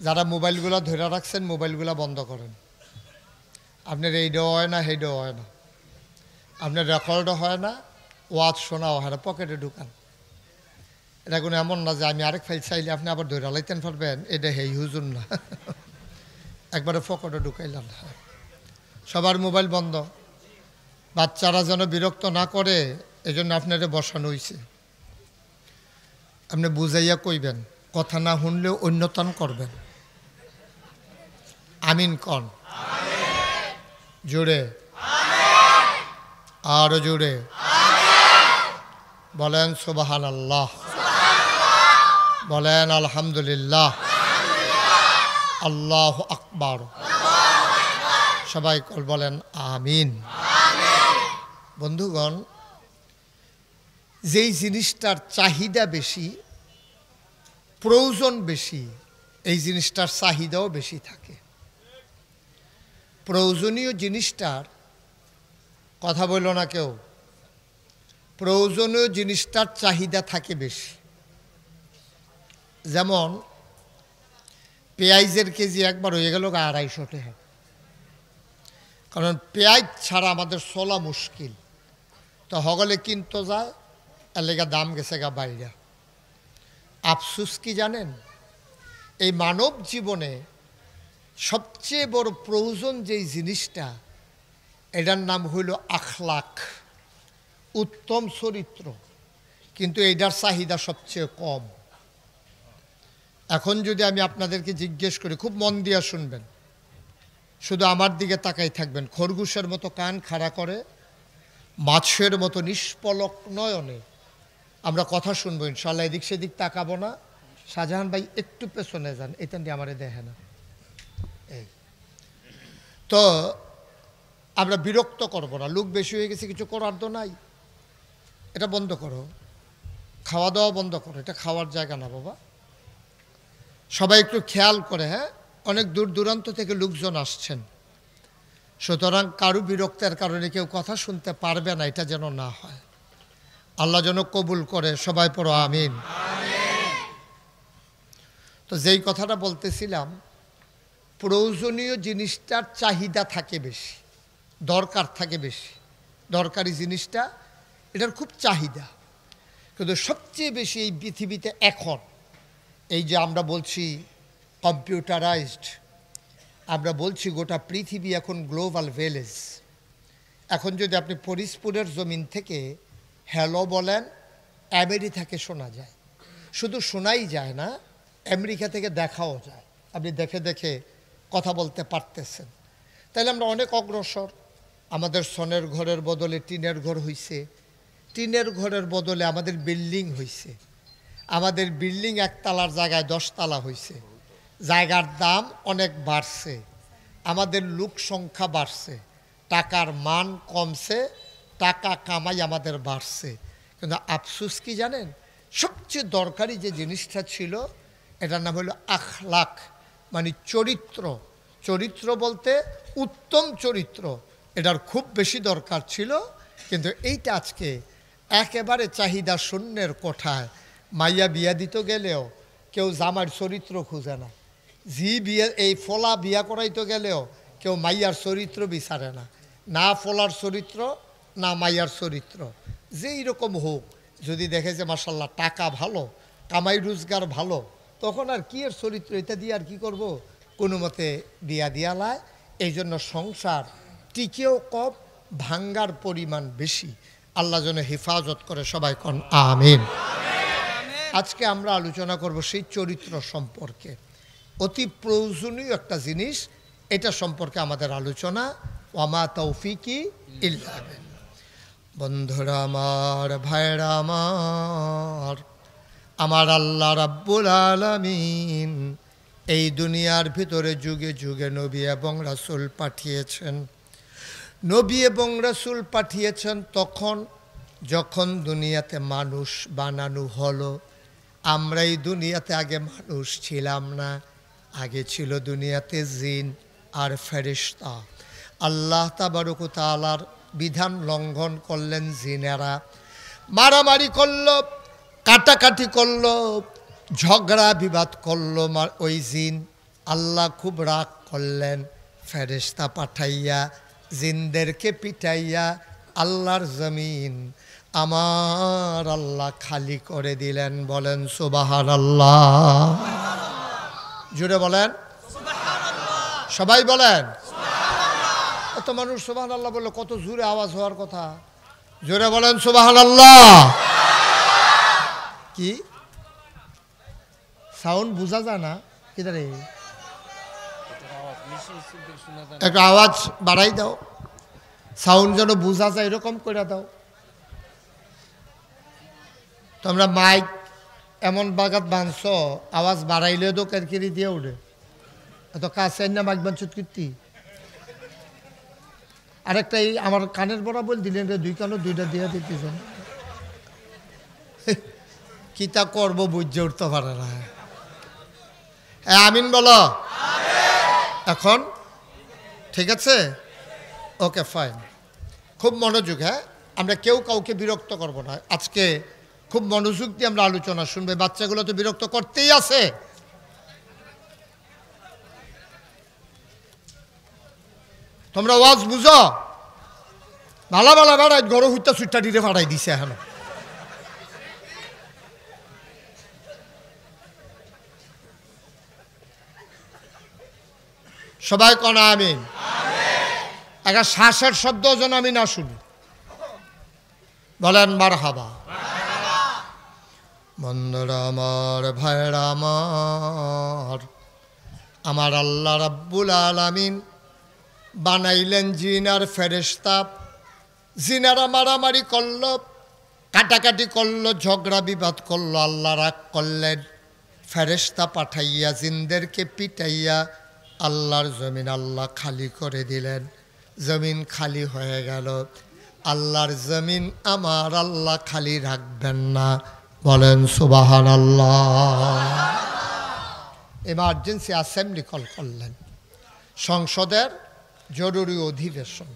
যারা মোবাইলগুলো ধরে রাখছেন, মোবাইলগুলো বন্ধ করেন। আপনার এইটাও হয় না, সেইটাও হয় না, আপনার রেকর্ডও হয় না, ওয়াজ শোনাও হয় না, পকেটে ঢুকান। এটা কোনো এমন না যে আমি আরেক ফাইল চাইলে আপনি আবার ধরে লাইতেন পারবেন, এটা হেই হুজুর না। একবারে পকেটে ঢুকাইলাম। সবার মোবাইল বন্ধ, বাচ্চারা যেন বিরক্ত না করে, এই জন্য আপনারে বসানো হয়েছে। আপনি বুঝাইয়া কইবেন, কথা না শুনলেও অন্যতন করবেন। আমিন কন। জোরে, আরো জোরে বলেন সুবহানাল্লাহ, বলেন আলহামদুলিল্লাহ, আল্লাহু আকবার। সবাই বলেন আমিন। বন্ধুগণ, যেই জিনিসটার চাহিদা বেশি, প্রয়োজন বেশি, এই জিনিসটার চাহিদাও বেশি থাকে। প্রয়োজনীয় জিনিসটার কথা বলল না কেউ, প্রয়োজনীয় জিনিসটার চাহিদা থাকে বেশি। যেমন পেঁয়াজের কেজি একবার হয়ে গেল 250 টাকা, কারণ পেঁয়াজ ছাড়া আমাদের চলা মুশকিল। তো হগলে কিনতে যায়, এর লেগে দাম গেছে গা বাইরে। আফসুস কি জানেন, এই মানব জীবনে সবচেয়ে বড় প্রয়োজন যেই জিনিসটা, এটার নাম হইল আখলাক, উত্তম চরিত্র, কিন্তু এটার চাহিদা সবচেয়ে কম। এখন যদি আমি আপনাদেরকে জিজ্ঞেস করি, খুব মন দিয়া শুনবেন, শুধু আমার দিকে তাকাই থাকবেন, খরগোশের মতো কান খাড়া করে, মাছের মতো নিষ্পলক নয়নে আমরা কথা শুনবো ইনশাল্লাহ, এদিক সেদিক তাকাবো না। শাহজাহান ভাই একটু পেছনে যান, এখান দিয়ে আমারে দেখে না। এই তো আমরা বিরক্ত করব না, লোক বেশি হয়ে গেছে, কিছু করার তো নাই, এটা বন্ধ করো, খাওয়া দাওয়া বন্ধ করো, এটা খাওয়ার জায়গা না বাবা। সবাই একটু খেয়াল করে, হ্যাঁ, অনেক দূর দূরান্ত থেকে লোকজন আসছেন, সুতরাং কারু বিরক্তের কারণে কেউ কথা শুনতে পারবে না, এটা যেন না হয়। আল্লাহ যেন কবুল করে, সবাই পড়ো আমিন। তো যেই কথাটা বলতেছিলাম, প্রয়োজনীয় জিনিসটার চাহিদা থাকে বেশি, দরকার থাকে বেশি। দরকারি জিনিসটা এটার খুব চাহিদা, কিন্তু সবচেয়ে বেশি এই পৃথিবীতে এখন এই যে আমরা বলছি কম্পিউটারাইজড, আমরা বলছি গোটা পৃথিবী এখন গ্লোবাল ভিলেজ। এখন যদি আপনি ফরিদপুরের জমিন থেকে হ্যালো বলেন, আমেরিকাকে শোনা যায়। শুধু শোনাই যায় না, আমেরিকা থেকে দেখাও যায়। আপনি দেখে দেখে কথা বলতে পারতেছেন। তাহলে আমরা অনেক অগ্রসর। আমাদের সনের ঘরের বদলে টিনের ঘর হইছে, টিনের ঘরের বদলে আমাদের বিল্ডিং হইছে। আমাদের বিল্ডিং একতলার জায়গায় 10 তলা হইছে। জায়গার দাম অনেক বাড়ছে, আমাদের লোক সংখ্যা বাড়ছে, টাকার মান কমছে, টাকা কামাই আমাদের বাড়ছে। কিন্তু আফসোস কি জানেন, সবচেয়ে দরকারি যে জিনিসটা ছিল এটার নাম হলো আখলাক, মানে চরিত্র। চরিত্র বলতে উত্তম চরিত্র, এটার খুব বেশি দরকার ছিল। কিন্তু এইটা আজকে একেবারে চাহিদা শূন্যের কোঠায়। মাইয়া বিয়া দিতে গেলেও কেউ জামার চরিত্র খুঁজে না, জি বিয়ে এই ফলা বিয়া করাইতে গেলেও কেউ মাইয়ার চরিত্র বিচারে না, না ফলার চরিত্র না মাইয়ার চরিত্র। যেই রকম হোক, যদি দেখে যে মাশাল্লাহ টাকা ভালো, কামাই রোজগার ভালো, তখন আর কি এর চরিত্র, এটা দিয়ে আর কি করব, কোনো মতে বিয়া দিয়ালায়। এই জন্য সংসার টিকেও কম, ভাঙ্গার পরিমাণ বেশি। আল্লাহ যেন হেফাজত করে, সবাই কোন আমিন। আজকে আমরা আলোচনা করব সেই চরিত্র সম্পর্কে, অতি প্রয়োজনীয় একটা জিনিস, এটা সম্পর্কে আমাদের আলোচনা। ওয়ামা তৌফিকি ইল্লা বিল্লাহ। বন্ধুরা আমার, ভাইরা আমার, আমার আল্লাহ রাব্বুল আলামিন এই দুনিয়ার ভিতরে যুগে যুগে নবী এবং রাসূল পাঠিয়েছেন। নবী এবং রাসূল পাঠিয়েছেন তখন যখন দুনিয়াতে মানুষ বানানো হলো। আমরা এই দুনিয়াতে আগে মানুষ ছিলাম না, আগে ছিল দুনিয়াতে জিন আর ফেরেশতা। আল্লাহ তাবারক ওয়া তাআলার বিধান লঙ্ঘন করলেন জিনেরা, মারামারি করলো, কাটাকাটি করলো, ঝগড়া বিবাদ করলো ওই জিন। আল্লাহ খুব রাগ করলেন, ফেরেশতা পাঠাইয়া জিনদেরকে পিটাইয়া আল্লাহর জমিন আমার আল্লাহ খালি করে দিলেন। বলেন সুবহানাল্লাহ, জুড়ে বলেন সুবহানাল্লাহ, সবাই বলেন সুবহানাল্লাহ। এত মানুষ সুবহানাল্লাহ বললে কত জোরে আওয়াজ হওয়ার কথা, জোরে বলেন সুবহানাল্লাহ। কি সাউন্ড বোঝা যায় না, কিদারে একটা আওয়াজ বাড়াই দাও, সাউন্ড যেন বোঝা যায় এরকম করে দাও। তোমরা মাইক এমন বাগাত বাঁধছ, আওয়াজ বাড়াইলে তো কেরকিরি দিয়ে উঠে। এত কাছে না মাইক বাঁধছ কীর্তি। আরেকটা এই আমার কানের বড়া বল দিলেন রে, 2 কানও 2টা দিয়ে দিতেছেন। কি তা করবো বুঝে উঠতে পারে না। আমিন বলো এখন, ঠিক আছে? ওকে ফাইন, খুব মনোযোগ। হ্যাঁ, আমরা কেউ কাউকে বিরক্ত করব না। আজকে খুব মনোযোগ দিয়ে আমরা আলোচনা শুনবে। বাচ্চাগুলো তো বিরক্ত করতেই আছে। তোমরা ওয়াজ বুঝো, ভালো ভালো বেড়াই গরু হুইটা সুইটা দিতে ফাটাই দিছে এখন। সবাই কোন আমিন। একটা শ্বাসের শব্দ যেন আমি না শুনি, বলেন মারহাবা। বন্ধুরা আমার, ভাইরা আমার, আমার আল্লাহ রাব্বুল আলামিন বানাইলেন জিন আর ফেরেশতা। জিনারা মারামারি করলো, কাটাকাটি করলো, ঝগড়া বিবাদ করলো, আল্লাহ রাগ করলেন। ফেরেশতা পাঠাইয়া জিনদেরকে পিটাইয়া আল্লাহর জমিন আল্লাহ খালি করে দিলেন। জমিন খালি হয়ে গেল। আল্লাহর জমিন আমার আল্লাহ খালি রাখবেন না, বলেন সুবহানাল্লাহ। এমার্জেন্সি অ্যাসেম্বলি কল করলেন, সংসদের জরুরি অধিবেশন